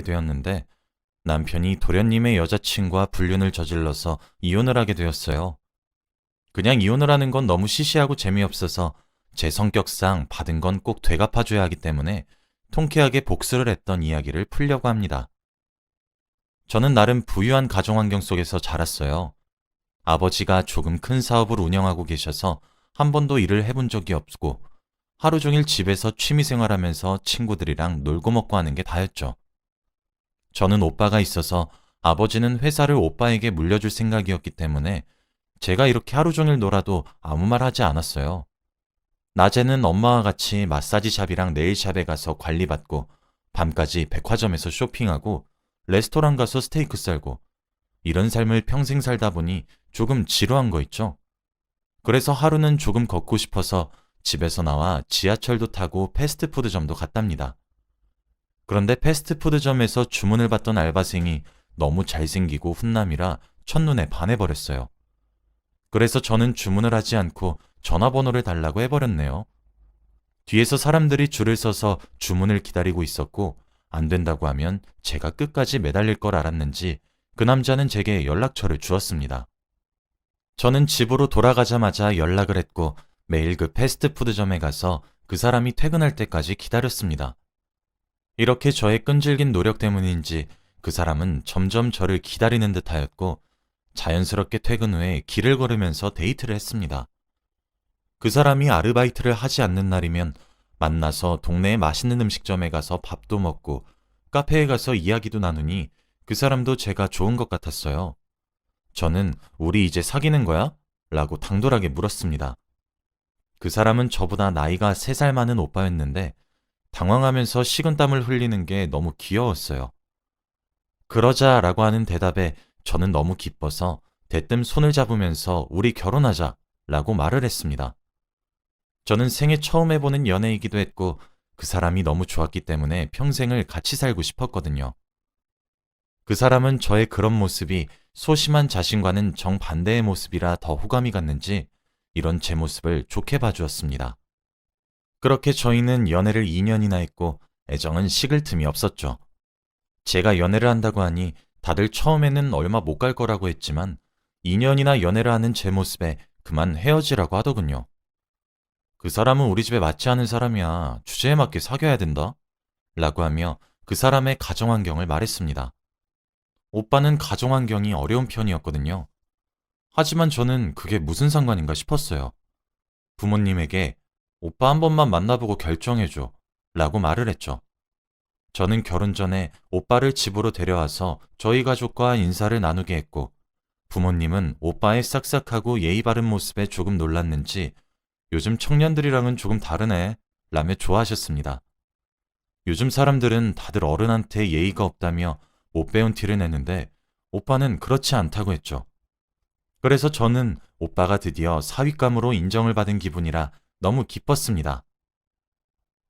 되었는데 남편이 도련님의 여자친구와 불륜을 저질러서 이혼을 하게 되었어요. 그냥 이혼을 하는 건 너무 시시하고 재미없어서 제 성격상 받은 건 꼭 되갚아줘야 하기 때문에 통쾌하게 복수를 했던 이야기를 풀려고 합니다. 저는 나름 부유한 가정 환경 속에서 자랐어요. 아버지가 조금 큰 사업을 운영하고 계셔서 한 번도 일을 해본 적이 없고 하루 종일 집에서 취미 생활하면서 친구들이랑 놀고 먹고 하는 게 다였죠. 저는 오빠가 있어서 아버지는 회사를 오빠에게 물려줄 생각이었기 때문에 제가 이렇게 하루 종일 놀아도 아무 말 하지 않았어요. 낮에는 엄마와 같이 마사지샵이랑 네일샵에 가서 관리받고 밤까지 백화점에서 쇼핑하고 레스토랑 가서 스테이크 썰고 이런 삶을 평생 살다 보니 조금 지루한 거 있죠. 그래서 하루는 조금 걷고 싶어서 집에서 나와 지하철도 타고 패스트푸드점도 갔답니다. 그런데 패스트푸드점에서 주문을 받던 알바생이 너무 잘생기고 훈남이라 첫눈에 반해버렸어요. 그래서 저는 주문을 하지 않고 전화번호를 달라고 해버렸네요. 뒤에서 사람들이 줄을 서서 주문을 기다리고 있었고 안 된다고 하면 제가 끝까지 매달릴 걸 알았는지 그 남자는 제게 연락처를 주었습니다. 저는 집으로 돌아가자마자 연락을 했고 매일 그 패스트푸드점에 가서 그 사람이 퇴근할 때까지 기다렸습니다. 이렇게 저의 끈질긴 노력 때문인지 그 사람은 점점 저를 기다리는 듯 하였고 자연스럽게 퇴근 후에 길을 걸으면서 데이트를 했습니다. 그 사람이 아르바이트를 하지 않는 날이면 만나서 동네의 맛있는 음식점에 가서 밥도 먹고 카페에 가서 이야기도 나누니 그 사람도 제가 좋은 것 같았어요. 저는 우리 이제 사귀는 거야? 라고 당돌하게 물었습니다. 그 사람은 저보다 나이가 3살 많은 오빠였는데 당황하면서 식은땀을 흘리는 게 너무 귀여웠어요. 그러자라고 하는 대답에 저는 너무 기뻐서 대뜸 손을 잡으면서 우리 결혼하자 라고 말을 했습니다. 저는 생애 처음 해보는 연애이기도 했고 그 사람이 너무 좋았기 때문에 평생을 같이 살고 싶었거든요. 그 사람은 저의 그런 모습이 소심한 자신과는 정반대의 모습이라 더 호감이 갔는지 이런 제 모습을 좋게 봐주었습니다. 그렇게 저희는 연애를 2년이나 했고 애정은 식을 틈이 없었죠. 제가 연애를 한다고 하니 다들 처음에는 얼마 못 갈 거라고 했지만 2년이나 연애를 하는 제 모습에 그만 헤어지라고 하더군요. 그 사람은 우리 집에 맞지 않은 사람이야. 주제에 맞게 사귀어야 된다. 라고 하며 그 사람의 가정 환경을 말했습니다. 오빠는 가정 환경이 어려운 편이었거든요. 하지만 저는 그게 무슨 상관인가 싶었어요. 부모님에게 오빠 한 번만 만나보고 결정해줘. 라고 말을 했죠. 저는 결혼 전에 오빠를 집으로 데려와서 저희 가족과 인사를 나누게 했고 부모님은 오빠의 싹싹하고 예의 바른 모습에 조금 놀랐는지 요즘 청년들이랑은 조금 다르네 라며 좋아하셨습니다. 요즘 사람들은 다들 어른한테 예의가 없다며 못 배운 티를 내는데 오빠는 그렇지 않다고 했죠. 그래서 저는 오빠가 드디어 사윗감으로 인정을 받은 기분이라 너무 기뻤습니다.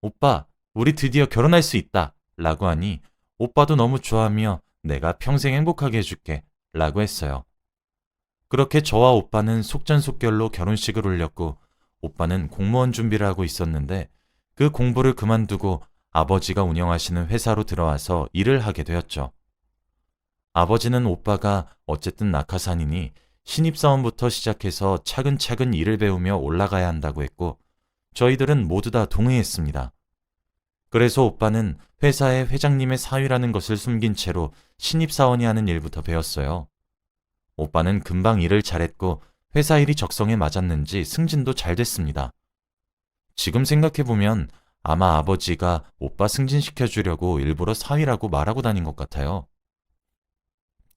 오빠, 우리 드디어 결혼할 수 있다 라고 하니 오빠도 너무 좋아하며 내가 평생 행복하게 해줄게 라고 했어요. 그렇게 저와 오빠는 속전속결로 결혼식을 올렸고 오빠는 공무원 준비를 하고 있었는데 그 공부를 그만두고 아버지가 운영하시는 회사로 들어와서 일을 하게 되었죠. 아버지는 오빠가 어쨌든 낙하산이니 신입사원부터 시작해서 차근차근 일을 배우며 올라가야 한다고 했고 저희들은 모두 다 동의했습니다. 그래서 오빠는 회사의 회장님의 사위라는 것을 숨긴 채로 신입사원이 하는 일부터 배웠어요. 오빠는 금방 일을 잘했고 회사 일이 적성에 맞았는지 승진도 잘 됐습니다. 지금 생각해보면 아마 아버지가 오빠 승진시켜주려고 일부러 사위라고 말하고 다닌 것 같아요.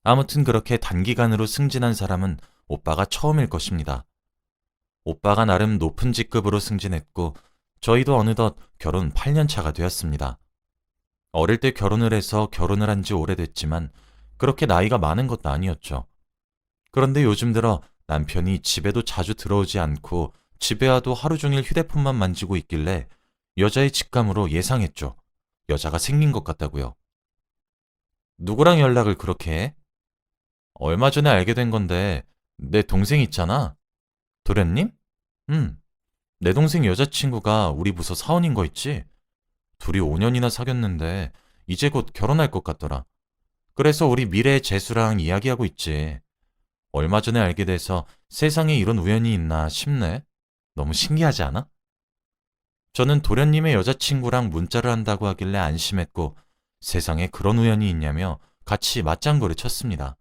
아무튼 그렇게 단기간으로 승진한 사람은 오빠가 처음일 것입니다. 오빠가 나름 높은 직급으로 승진했고 저희도 어느덧 결혼 8년 차가 되었습니다. 어릴 때 결혼을 해서 결혼을 한 지 오래됐지만 그렇게 나이가 많은 것도 아니었죠. 그런데 요즘 들어 남편이 집에도 자주 들어오지 않고 집에 와도 하루 종일 휴대폰만 만지고 있길래 여자의 직감으로 예상했죠. 여자가 생긴 것 같다고요. 누구랑 연락을 그렇게 해? 얼마 전에 알게 된 건데 내 동생 있잖아. 도련님? 응. 내 동생 여자친구가 우리 부서 사원인 거 있지? 둘이 5년이나 사귀었는데 이제 곧 결혼할 것 같더라. 그래서 우리 미래의 재수랑 이야기하고 있지. 얼마 전에 알게 돼서 세상에 이런 우연이 있나 싶네. 너무 신기하지 않아? 저는 도련님의 여자친구랑 문자를 한다고 하길래 안심했고 세상에 그런 우연이 있냐며 같이 맞장구를 쳤습니다.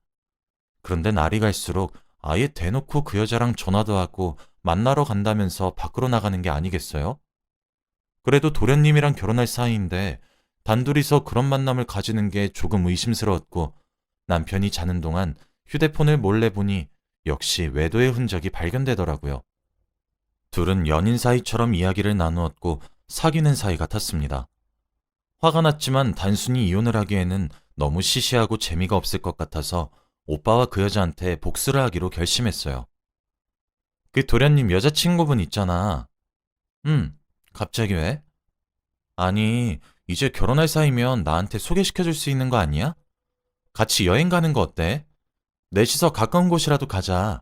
그런데 날이 갈수록 아예 대놓고 그 여자랑 전화도 하고 만나러 간다면서 밖으로 나가는 게 아니겠어요? 그래도 도련님이랑 결혼할 사이인데 단둘이서 그런 만남을 가지는 게 조금 의심스러웠고 남편이 자는 동안 휴대폰을 몰래 보니 역시 외도의 흔적이 발견되더라고요. 둘은 연인 사이처럼 이야기를 나누었고 사귀는 사이 같았습니다. 화가 났지만 단순히 이혼을 하기에는 너무 시시하고 재미가 없을 것 같아서 오빠와 그 여자한테 복수를 하기로 결심했어요. 그 도련님 여자친구분 있잖아. 갑자기 왜? 아니, 이제 결혼할 사이면 나한테 소개시켜줄 수 있는 거 아니야? 같이 여행 가는 거 어때? 넷이서 가까운 곳이라도 가자.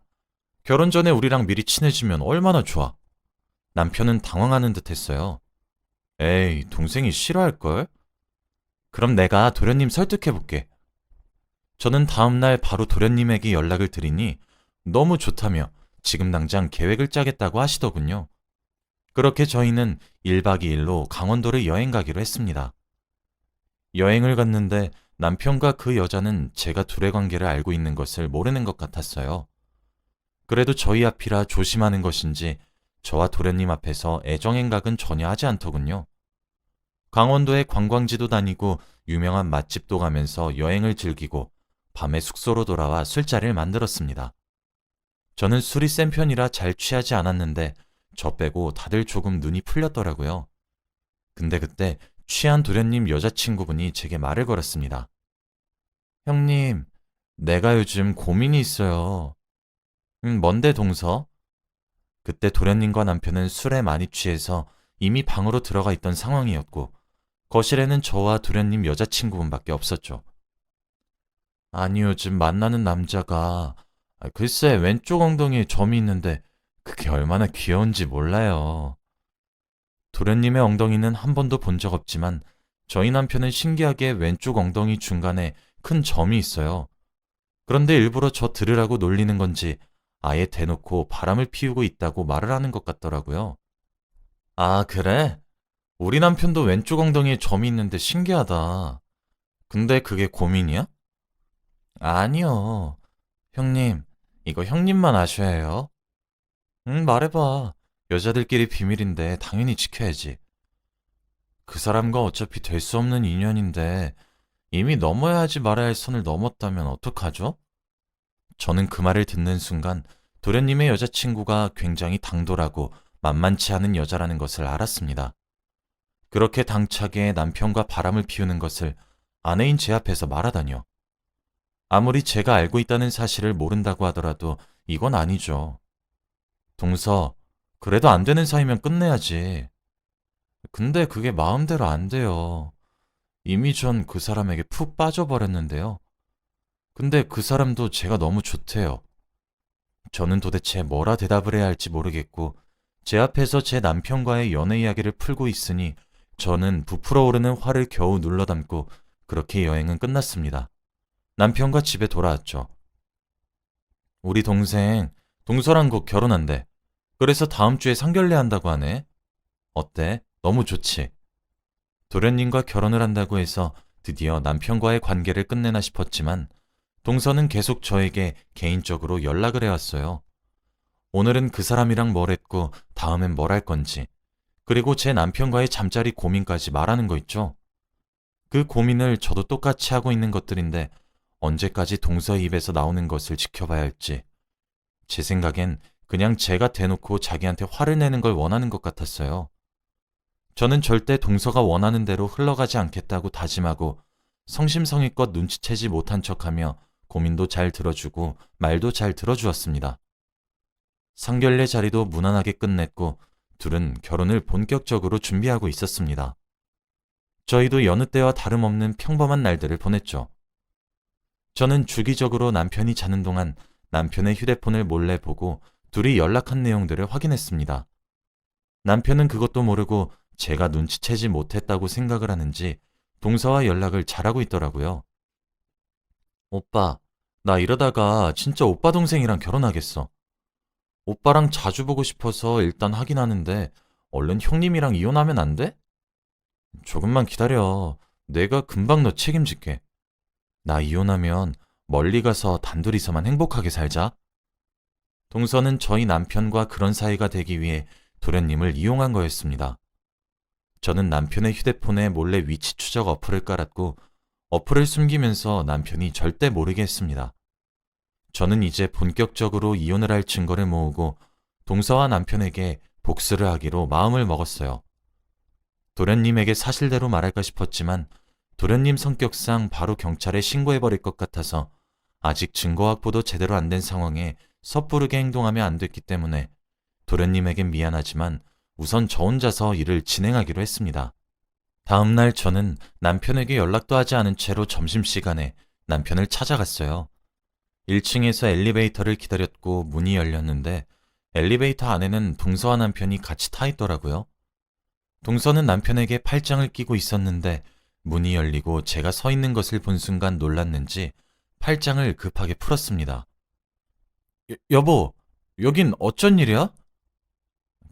결혼 전에 우리랑 미리 친해지면 얼마나 좋아. 남편은 당황하는 듯 했어요. 에이, 동생이 싫어할걸? 그럼 내가 도련님 설득해볼게. 저는 다음날 바로 도련님에게 연락을 드리니 너무 좋다며 지금 당장 계획을 짜겠다고 하시더군요. 그렇게 저희는 1박 2일로 강원도를 여행 가기로 했습니다. 여행을 갔는데 남편과 그 여자는 제가 둘의 관계를 알고 있는 것을 모르는 것 같았어요. 그래도 저희 앞이라 조심하는 것인지 저와 도련님 앞에서 애정행각은 전혀 하지 않더군요. 강원도에 관광지도 다니고 유명한 맛집도 가면서 여행을 즐기고 밤에 숙소로 돌아와 술자리를 만들었습니다. 저는 술이 센 편이라 잘 취하지 않았는데 저 빼고 다들 조금 눈이 풀렸더라고요. 근데 그때 취한 도련님 여자친구분이 제게 말을 걸었습니다. 형님, 내가 요즘 고민이 있어요. 뭔데 동서? 그때 도련님과 남편은 술에 많이 취해서 이미 방으로 들어가 있던 상황이었고 거실에는 저와 도련님 여자친구분밖에 없었죠. 아니 요즘 만나는 남자가 글쎄 왼쪽 엉덩이에 점이 있는데 그게 얼마나 귀여운지 몰라요. 도련님의 엉덩이는 한 번도 본 적 없지만 저희 남편은 신기하게 왼쪽 엉덩이 중간에 큰 점이 있어요. 그런데 일부러 저 들으라고 놀리는 건지 아예 대놓고 바람을 피우고 있다고 말을 하는 것 같더라고요. 아, 그래? 우리 남편도 왼쪽 엉덩이에 점이 있는데 신기하다. 근데 그게 고민이야? 아니요. 형님, 이거 형님만 아셔야 해요. 말해봐. 여자들끼리 비밀인데 당연히 지켜야지. 그 사람과 어차피 될 수 없는 인연인데 이미 넘어야 하지 말아야 할 선을 넘었다면 어떡하죠? 저는 그 말을 듣는 순간 도련님의 여자친구가 굉장히 당돌하고 만만치 않은 여자라는 것을 알았습니다. 그렇게 당차게 남편과 바람을 피우는 것을 아내인 제 앞에서 말하다뇨. 아무리 제가 알고 있다는 사실을 모른다고 하더라도 이건 아니죠. 동서, 그래도 안 되는 사이면 끝내야지. 근데 그게 마음대로 안 돼요. 이미 전 그 사람에게 푹 빠져버렸는데요. 근데 그 사람도 제가 너무 좋대요. 저는 도대체 뭐라 대답을 해야 할지 모르겠고, 제 앞에서 제 남편과의 연애 이야기를 풀고 있으니 저는 부풀어 오르는 화를 겨우 눌러 담고 그렇게 여행은 끝났습니다. 남편과 집에 돌아왔죠. 우리 동생, 동서랑 곧 결혼한대. 그래서 다음 주에 상견례 한다고 하네. 어때? 너무 좋지? 도련님과 결혼을 한다고 해서 드디어 남편과의 관계를 끝내나 싶었지만 동서는 계속 저에게 개인적으로 연락을 해왔어요. 오늘은 그 사람이랑 뭘 했고 다음엔 뭘 할 건지 그리고 제 남편과의 잠자리 고민까지 말하는 거 있죠. 그 고민을 저도 똑같이 하고 있는 것들인데 언제까지 동서의 입에서 나오는 것을 지켜봐야 할지 제 생각엔 그냥 제가 대놓고 자기한테 화를 내는 걸 원하는 것 같았어요. 저는 절대 동서가 원하는 대로 흘러가지 않겠다고 다짐하고 성심성의껏 눈치채지 못한 척하며 고민도 잘 들어주고 말도 잘 들어주었습니다. 상견례 자리도 무난하게 끝냈고 둘은 결혼을 본격적으로 준비하고 있었습니다. 저희도 여느 때와 다름없는 평범한 날들을 보냈죠. 저는 주기적으로 남편이 자는 동안 남편의 휴대폰을 몰래 보고 둘이 연락한 내용들을 확인했습니다. 남편은 그것도 모르고 제가 눈치채지 못했다고 생각을 하는지 동서와 연락을 잘하고 있더라고요. 오빠, 나 이러다가 진짜 오빠 동생이랑 결혼하겠어. 오빠랑 자주 보고 싶어서 일단 하긴 하는데 얼른 형님이랑 이혼하면 안 돼? 조금만 기다려. 내가 금방 너 책임질게. 나 이혼하면 멀리 가서 단둘이서만 행복하게 살자. 동서는 저희 남편과 그런 사이가 되기 위해 도련님을 이용한 거였습니다. 저는 남편의 휴대폰에 몰래 위치 추적 어플을 깔았고 어플을 숨기면서 남편이 절대 모르게 했습니다. 저는 이제 본격적으로 이혼을 할 증거를 모으고 동서와 남편에게 복수를 하기로 마음을 먹었어요. 도련님에게 사실대로 말할까 싶었지만 도련님 성격상 바로 경찰에 신고해버릴 것 같아서 아직 증거 확보도 제대로 안 된 상황에 섣부르게 행동하면 안 됐기 때문에 도련님에겐 미안하지만 우선 저 혼자서 일을 진행하기로 했습니다. 다음 날 저는 남편에게 연락도 하지 않은 채로 점심시간에 남편을 찾아갔어요. 1층에서 엘리베이터를 기다렸고 문이 열렸는데 엘리베이터 안에는 동서와 남편이 같이 타 있더라고요. 동서는 남편에게 팔짱을 끼고 있었는데 문이 열리고 제가 서 있는 것을 본 순간 놀랐는지 팔짱을 급하게 풀었습니다. 여보, 여긴 어쩐 일이야?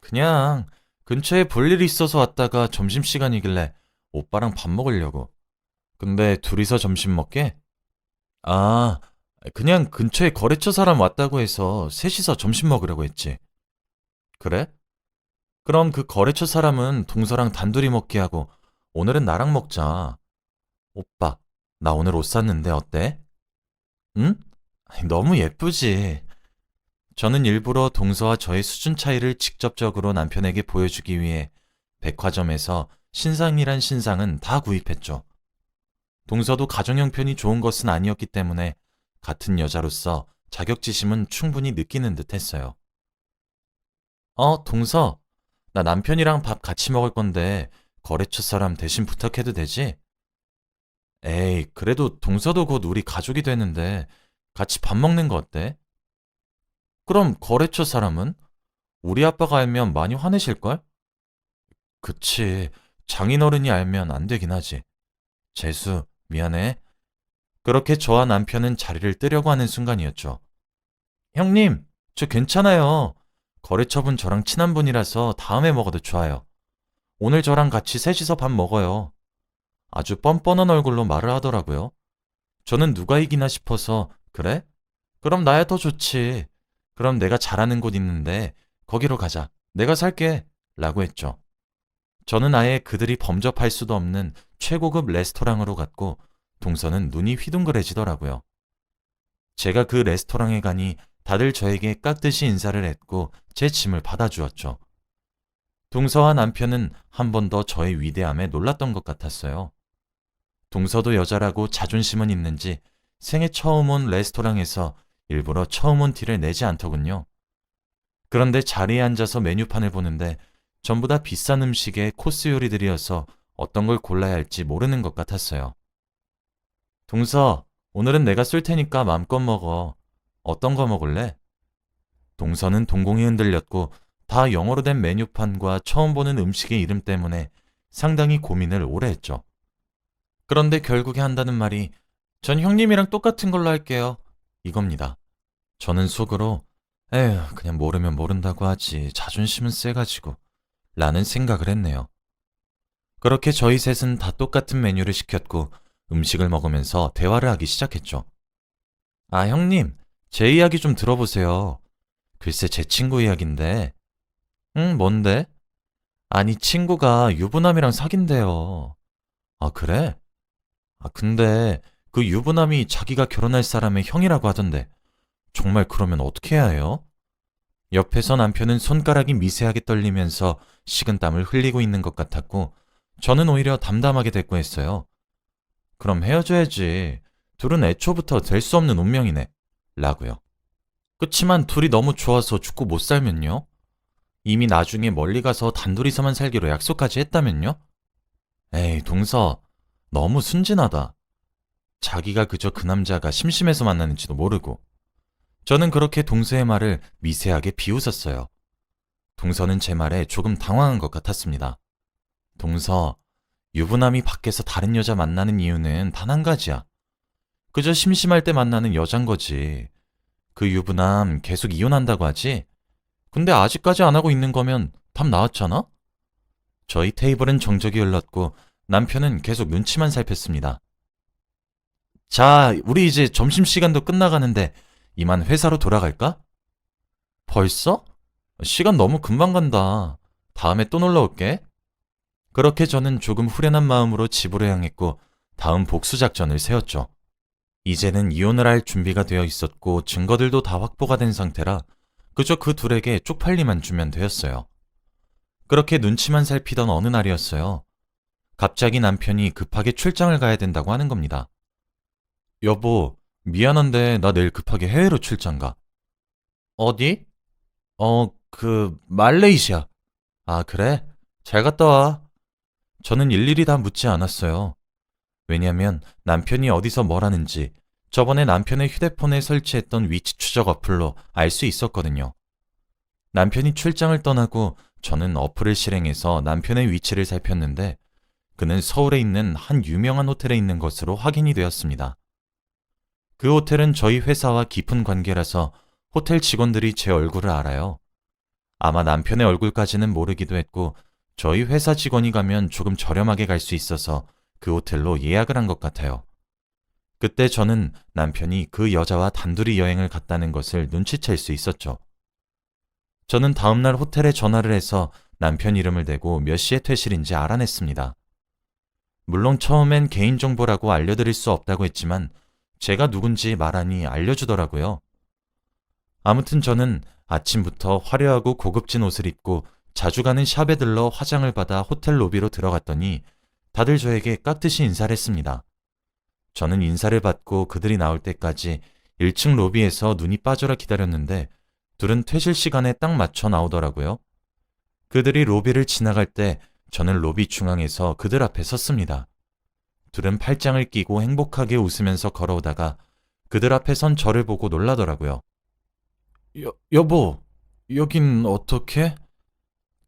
그냥 근처에 볼 일이 있어서 왔다가 점심시간이길래 오빠랑 밥 먹으려고. 근데 둘이서 점심 먹게? 아, 그냥 근처에 거래처 사람 왔다고 해서 셋이서 점심 먹으려고 했지. 그래? 그럼 그 거래처 사람은 동서랑 단둘이 먹게 하고 오늘은 나랑 먹자. 오빠, 나 오늘 옷 샀는데 어때? 응? 너무 예쁘지. 저는 일부러 동서와 저의 수준 차이를 직접적으로 남편에게 보여주기 위해 백화점에서 신상이란 신상은 다 구입했죠. 동서도 가정형편이 좋은 것은 아니었기 때문에 같은 여자로서 자격지심은 충분히 느끼는 듯 했어요. 동서, 나 남편이랑 밥 같이 먹을 건데 거래처 사람 대신 부탁해도 되지? 에이, 그래도 동서도 곧 우리 가족이 되는데 같이 밥 먹는 거 어때? 그럼 거래처 사람은? 우리 아빠가 알면 많이 화내실걸? 그치. 장인어른이 알면 안 되긴 하지. 재수, 미안해. 그렇게 저와 남편은 자리를 뜨려고 하는 순간이었죠. 형님, 저 괜찮아요. 거래처분 저랑 친한 분이라서 다음에 먹어도 좋아요. 오늘 저랑 같이 셋이서 밥 먹어요. 아주 뻔뻔한 얼굴로 말을 하더라고요. 저는 누가 이기나 싶어서, 그래? 그럼 나야 더 좋지. 그럼 내가 잘하는 곳 있는데 거기로 가자. 내가 살게. 라고 했죠. 저는 아예 그들이 범접할 수도 없는 최고급 레스토랑으로 갔고 동서는 눈이 휘둥그레지더라고요. 제가 그 레스토랑에 가니 다들 저에게 깍듯이 인사를 했고 제 짐을 받아주었죠. 동서와 남편은 한 번 더 저의 위대함에 놀랐던 것 같았어요. 동서도 여자라고 자존심은 있는지 생애 처음 온 레스토랑에서 일부러 처음 온 티를 내지 않더군요. 그런데 자리에 앉아서 메뉴판을 보는데 전부 다 비싼 음식의 코스 요리들이어서 어떤 걸 골라야 할지 모르는 것 같았어요. 동서, 오늘은 내가 쏠 테니까 맘껏 먹어. 어떤 거 먹을래? 동서는 동공이 흔들렸고 다 영어로 된 메뉴판과 처음 보는 음식의 이름 때문에 상당히 고민을 오래 했죠. 그런데 결국에 한다는 말이 전 형님이랑 똑같은 걸로 할게요. 이겁니다. 저는 속으로 에휴, 그냥 모르면 모른다고 하지. 자존심은 세가지고. 라는 생각을 했네요. 그렇게 저희 셋은 다 똑같은 메뉴를 시켰고 음식을 먹으면서 대화를 하기 시작했죠. 아, 형님, 제 이야기 좀 들어보세요. 글쎄 제 친구 이야기인데. 응, 뭔데? 아니, 친구가 유부남이랑 사귄대요. 아, 그래? 아, 근데 그 유부남이 자기가 결혼할 사람의 형이라고 하던데 정말 그러면 어떻게 해야 해요? 옆에서 남편은 손가락이 미세하게 떨리면서 식은땀을 흘리고 있는 것 같았고 저는 오히려 담담하게 대꾸했어요. 그럼 헤어져야지. 둘은 애초부터 될 수 없는 운명이네. 라고요. 그치만 둘이 너무 좋아서 죽고 못 살면요? 이미 나중에 멀리 가서 단둘이서만 살기로 약속까지 했다면요? 에이, 동서, 너무 순진하다. 자기가 그저 그 남자가 심심해서 만나는지도 모르고. 저는 그렇게 동서의 말을 미세하게 비웃었어요. 동서는 제 말에 조금 당황한 것 같았습니다. 동서, 유부남이 밖에서 다른 여자 만나는 이유는 단 한 가지야. 그저 심심할 때 만나는 여잔 거지. 그 유부남 계속 이혼한다고 하지? 근데 아직까지 안 하고 있는 거면 답 나왔잖아? 저희 테이블은 정적이 흘렀고 남편은 계속 눈치만 살폈습니다. 자, 우리 이제 점심시간도 끝나가는데 이만 회사로 돌아갈까? 벌써? 시간 너무 금방 간다. 다음에 또 놀러 올게. 그렇게 저는 조금 후련한 마음으로 집으로 향했고 다음 복수 작전을 세웠죠. 이제는 이혼을 할 준비가 되어 있었고 증거들도 다 확보가 된 상태라 그저 그 둘에게 쪽팔리만 주면 되었어요. 그렇게 눈치만 살피던 어느 날이었어요. 갑자기 남편이 급하게 출장을 가야 된다고 하는 겁니다. 여보, 미안한데 나 내일 급하게 해외로 출장 가. 어디? 말레이시아. 아, 그래? 잘 갔다 와. 저는 일일이 다 묻지 않았어요. 왜냐면 남편이 어디서 뭘 하는지 저번에 남편의 휴대폰에 설치했던 위치 추적 어플로 알 수 있었거든요. 남편이 출장을 떠나고 저는 어플을 실행해서 남편의 위치를 살폈는데 그는 서울에 있는 한 유명한 호텔에 있는 것으로 확인이 되었습니다. 그 호텔은 저희 회사와 깊은 관계라서 호텔 직원들이 제 얼굴을 알아요. 아마 남편의 얼굴까지는 모르기도 했고 저희 회사 직원이 가면 조금 저렴하게 갈 수 있어서 그 호텔로 예약을 한 것 같아요. 그때 저는 남편이 그 여자와 단둘이 여행을 갔다는 것을 눈치챌 수 있었죠. 저는 다음날 호텔에 전화를 해서 남편 이름을 대고 몇 시에 퇴실인지 알아냈습니다. 물론 처음엔 개인정보라고 알려드릴 수 없다고 했지만 제가 누군지 말하니 알려주더라고요. 아무튼 저는 아침부터 화려하고 고급진 옷을 입고 자주 가는 샵에 들러 화장을 받아 호텔 로비로 들어갔더니 다들 저에게 깍듯이 인사를 했습니다. 저는 인사를 받고 그들이 나올 때까지 1층 로비에서 눈이 빠져라 기다렸는데 둘은 퇴실 시간에 딱 맞춰 나오더라고요. 그들이 로비를 지나갈 때 저는 로비 중앙에서 그들 앞에 섰습니다. 둘은 팔짱을 끼고 행복하게 웃으면서 걸어오다가 그들 앞에 선 저를 보고 놀라더라고요. 여보, 여긴 어떻게?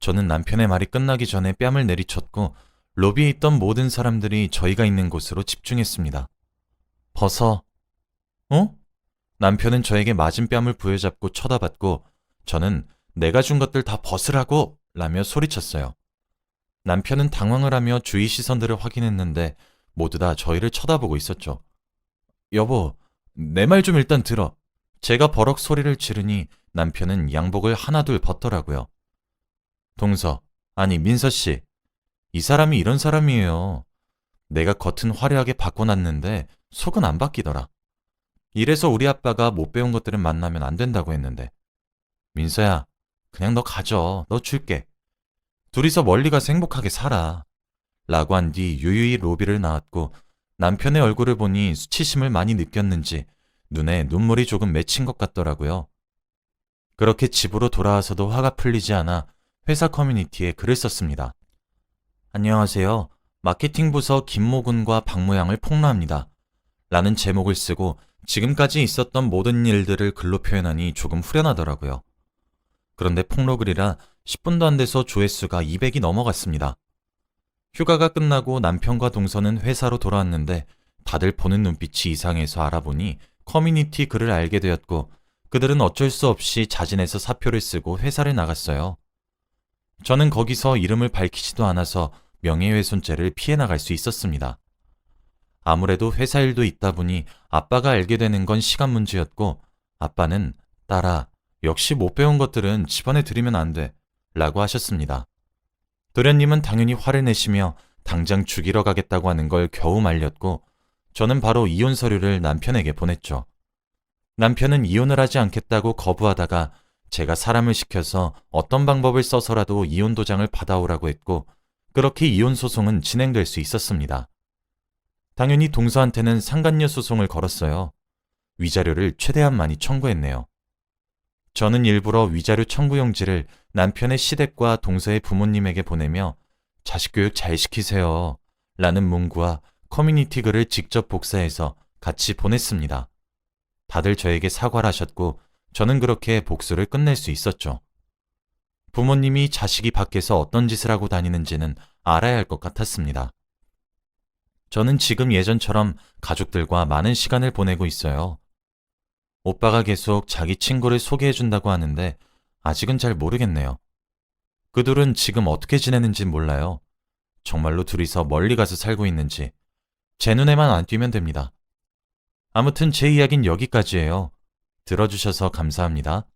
저는 남편의 말이 끝나기 전에 뺨을 내리쳤고 로비에 있던 모든 사람들이 저희가 있는 곳으로 집중했습니다. 벗어. 어? 남편은 저에게 맞은 뺨을 부여잡고 쳐다봤고 저는 내가 준 것들 다 벗으라고 라며 소리쳤어요. 남편은 당황을 하며 주위 시선들을 확인했는데 모두 다 저희를 쳐다보고 있었죠. 여보, 내 말 좀 일단 들어. 제가 버럭 소리를 지르니 남편은 양복을 하나둘 벗더라고요. 동서, 아니 민서 씨, 이 사람이 이런 사람이에요. 내가 겉은 화려하게 바꿔놨는데 속은 안 바뀌더라. 이래서 우리 아빠가 못 배운 것들은 만나면 안 된다고 했는데. 민서야, 그냥 너 가져. 너 줄게. 둘이서 멀리 가서 행복하게 살아. 라고 한 뒤 유유히 로비를 나왔고 남편의 얼굴을 보니 수치심을 많이 느꼈는지 눈에 눈물이 조금 맺힌 것 같더라고요. 그렇게 집으로 돌아와서도 화가 풀리지 않아 회사 커뮤니티에 글을 썼습니다. 안녕하세요. 마케팅 부서 김모군과 박모양을 폭로합니다. 라는 제목을 쓰고 지금까지 있었던 모든 일들을 글로 표현하니 조금 후련하더라고요. 그런데 폭로글이라 10분도 안 돼서 조회수가 200이 넘어갔습니다. 휴가가 끝나고 남편과 동서는 회사로 돌아왔는데 다들 보는 눈빛이 이상해서 알아보니 커뮤니티 글을 알게 되었고 그들은 어쩔 수 없이 자진해서 사표를 쓰고 회사를 나갔어요. 저는 거기서 이름을 밝히지도 않아서 명예훼손죄를 피해 나갈 수 있었습니다. 아무래도 회사 일도 있다 보니 아빠가 알게 되는 건 시간 문제였고 아빠는 딸아, 역시 못 배운 것들은 집안에 들이면 안 돼 라고 하셨습니다. 도련님은 당연히 화를 내시며 당장 죽이러 가겠다고 하는 걸 겨우 말렸고 저는 바로 이혼 서류를 남편에게 보냈죠. 남편은 이혼을 하지 않겠다고 거부하다가 제가 사람을 시켜서 어떤 방법을 써서라도 이혼 도장을 받아오라고 했고 그렇게 이혼 소송은 진행될 수 있었습니다. 당연히 동서한테는 상간녀 소송을 걸었어요. 위자료를 최대한 많이 청구했네요. 저는 일부러 위자료 청구 용지를 남편의 시댁과 동서의 부모님에게 보내며 자식 교육 잘 시키세요 라는 문구와 커뮤니티 글을 직접 복사해서 같이 보냈습니다. 다들 저에게 사과를 하셨고 저는 그렇게 복수를 끝낼 수 있었죠. 부모님이 자식이 밖에서 어떤 짓을 하고 다니는지는 알아야 할 것 같았습니다. 저는 지금 예전처럼 가족들과 많은 시간을 보내고 있어요. 오빠가 계속 자기 친구를 소개해준다고 하는데 아직은 잘 모르겠네요. 그 둘은 지금 어떻게 지내는지 몰라요. 정말로 둘이서 멀리 가서 살고 있는지 제 눈에만 안 띄면 됩니다. 아무튼 제 이야기는 여기까지예요. 들어주셔서 감사합니다.